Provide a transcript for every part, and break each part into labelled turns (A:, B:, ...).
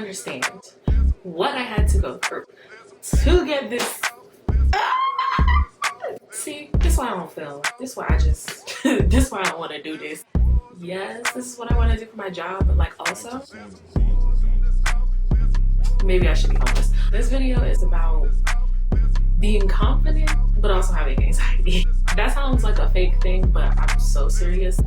A: understand what I had to go through to get this. See, this is why I don't film. This is why I just, this is why I don't want to do this. Yes, this is what I want to do for my job, but like also, maybe I should be homeless. This video is about being confident, but also having anxiety. That sounds like a fake thing, but I'm so serious.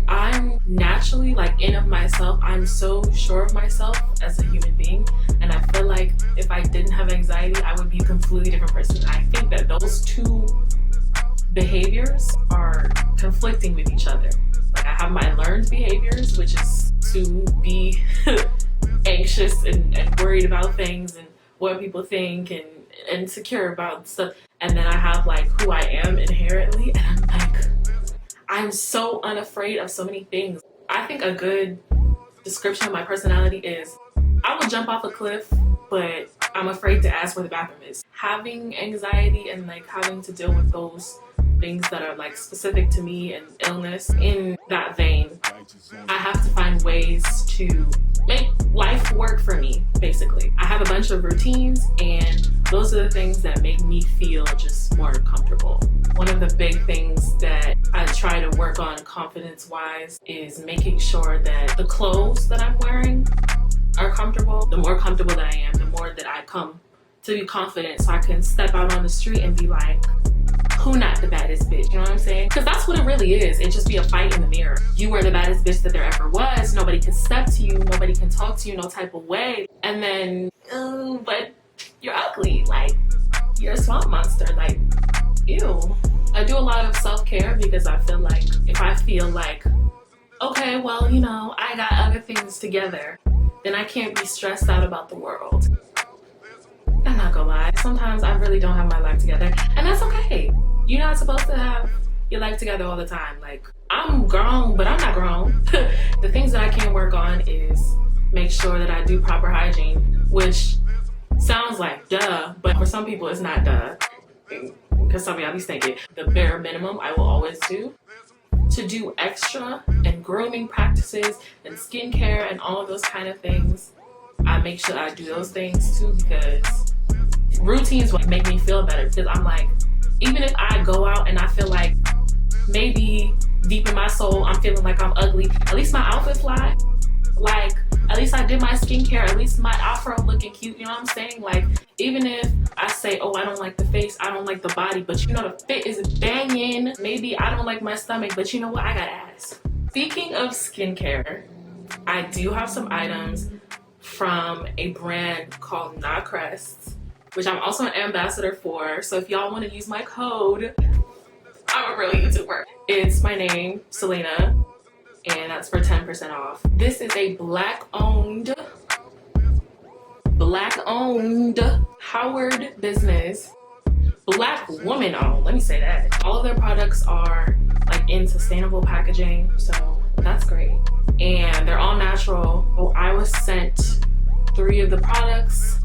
A: I'm naturally like in of myself. I'm so sure of myself as a human being, and I feel like if I didn't have anxiety, I would be a completely different person. I think that those two behaviors are conflicting with each other. Like I have my learned behaviors, which is to be anxious and worried about things and what people think and insecure about stuff, and then I have like who I am inherently, and I'm like, I'm so unafraid of so many things. I think a good description of my personality is I will jump off a cliff, but I'm afraid to ask where the bathroom is. Having anxiety and like having to deal with those things that are like specific to me and illness, in that vein, I have to find ways to make life work for me, basically. I have a bunch of routines, and those are the things that make me feel just more comfortable. One of the big things that I try to work on confidence-wise is making sure that the clothes that I'm wearing are comfortable. The more comfortable that I am, the more that I come to be confident, so I can step out on the street and be like, who not the baddest bitch? You know what I'm saying? Because that's what it really is. It just be a fight in the mirror. You were the baddest bitch that there ever was. Nobody can step to you. Nobody can talk to you no type of way. And then, but you're ugly. Like, you're a swamp monster. Like, ew. I do a lot of self-care because I feel like if I feel like, okay, well, you know, I got other things together, then I can't be stressed out about the world. I'm not gonna lie. Sometimes I really don't have my life together, and that's okay. You're not supposed to have your life together all the time. Like, I'm grown, but I'm not grown. The things that I can work on is make sure that I do proper hygiene, which sounds like duh, but for some people it's not duh. Because some of y'all be thinking the bare minimum I will always do. To do extra and grooming practices and skincare and all of those kind of things, I make sure I do those things too, because routines will make me feel better. Because I'm like, even if I go out and I feel like maybe deep in my soul I'm feeling like I'm ugly, at least my outfit fly. Like, at least I did my skincare, at least my afro looking cute, you know what I'm saying? Like, even if I say, oh, I don't like the face, I don't like the body, but you know the fit is banging. Maybe I don't like my stomach, but you know what, I got ass. Speaking of skincare, I do have some items from a brand called Not Crest, which I'm also an ambassador for. So if y'all want to use my code, I'm a real YouTuber. It's my name, Selena, and that's for 10% off. This is a black-owned Howard business, black woman-owned, let me say that. All of their products are like in sustainable packaging, so that's great. And they're all natural. So I was sent 3 of the products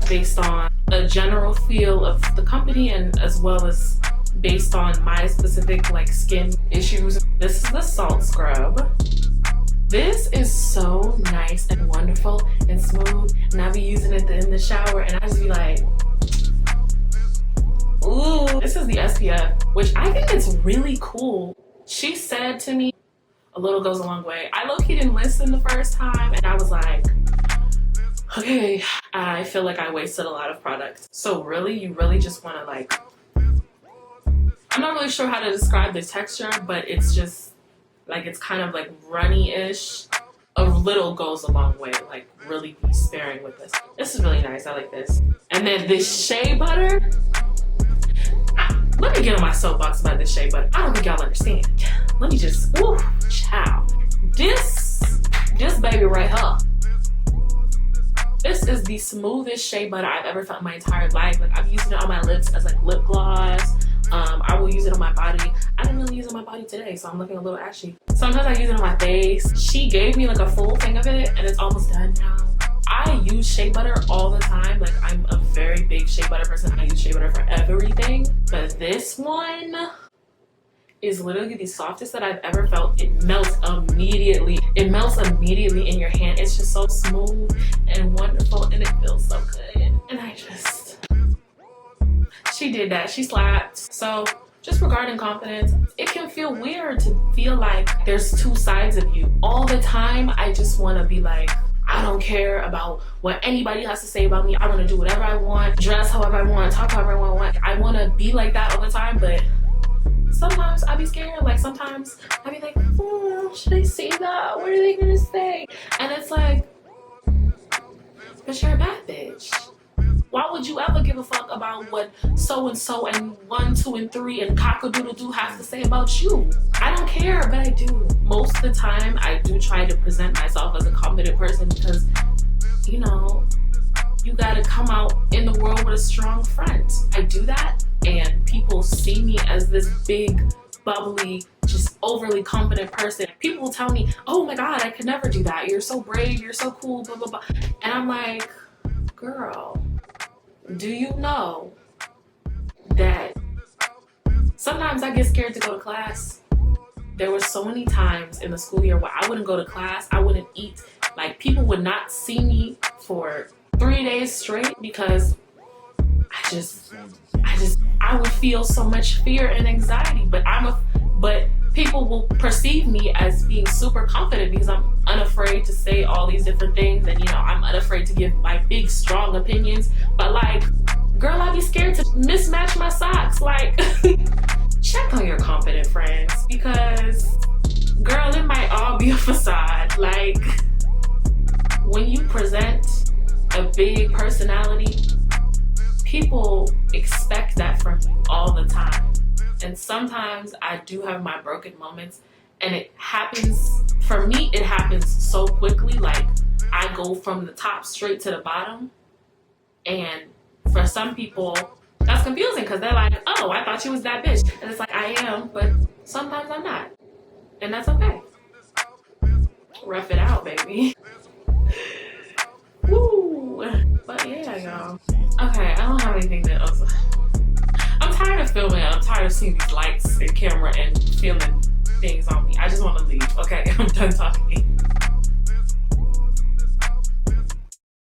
A: based on a general feel of the company, and as well as based on my specific like skin issues. This is the salt scrub. This is so nice and wonderful and smooth, and I be using it in the shower and I just be like, ooh. This is the SPF, which I think is really cool. She said to me, a little goes a long way. I low-key didn't listen the first time, and I was like, okay, I feel like I wasted a lot of product. So really, you really just want to like, I'm not really sure how to describe the texture, but it's just like, it's kind of like runny-ish. A little goes a long way. Like, really be sparing with this. This is really nice. I like this. And then this shea butter. Let me get on my soapbox about this shea butter. I don't think y'all understand. Let me just, ooh, child. This baby right here. This is the smoothest shea butter I've ever felt in my entire life. Like, I'm using it on my lips as like lip gloss. I will use it on my body. I didn't really use it on my body today, so I'm looking a little ashy. Sometimes I use it on my face. She gave me like a full thing of it, and it's almost done now. I use shea butter all the time. Like, I'm a very big shea butter person. I use shea butter for everything. But this one is literally the softest that I've ever felt. It melts immediately. It melts immediately in your hand. It's just so smooth and wonderful, and it feels so good. And she did that. She slapped. So just regarding confidence, it can feel weird to feel like there's two sides of you. All the time, I just want to be like, I don't care about what anybody has to say about me. I want to do whatever I want, dress however I want, talk however I want. I want to be like that all the time, but sometimes I be scared. Like sometimes I be like, should I say that? What are they gonna say? And it's like, but you're a bad bitch. Why would you ever give a fuck about what so-and-so and 1, 2, and 3 and cock-a-doodle-doo have to say about you? I don't care, but I do. Most of the time, I do try to present myself as a confident person because, you know, you gotta come out in the world with a strong front. I do that, and people see me as this big, bubbly, just overly confident person. People will tell me, oh my God, I could never do that. You're so brave, you're so cool, blah, blah, blah. And I'm like, girl, do you know that sometimes I get scared to go to class? There were so many times in the school year where I wouldn't go to class, I wouldn't eat. Like people would not see me for 3 days straight because I would feel so much fear and anxiety. But people will perceive me as being super confident because I'm unafraid to say all these different things, and you know, I'm unafraid to give my big strong opinions. But like, girl, I'd be scared to mismatch my socks. Like, check on your confident friends because, girl, it might all be a facade. Like, when you present a big personality, people expect that from you all the time. And sometimes I do have my broken moments, and it happens, for me, it happens so quickly. Like, I go from the top straight to the bottom. And for some people, that's confusing because they're like, oh, I thought you was that bitch. And it's like, I am, but sometimes I'm not. And that's okay. Rough it out, baby. Woo! But yeah, y'all. Okay, I don't have anything else. I'm tired of filming. I'm tired of seeing these lights and camera and feeling things on me. I just want to leave. Okay, I'm done talking.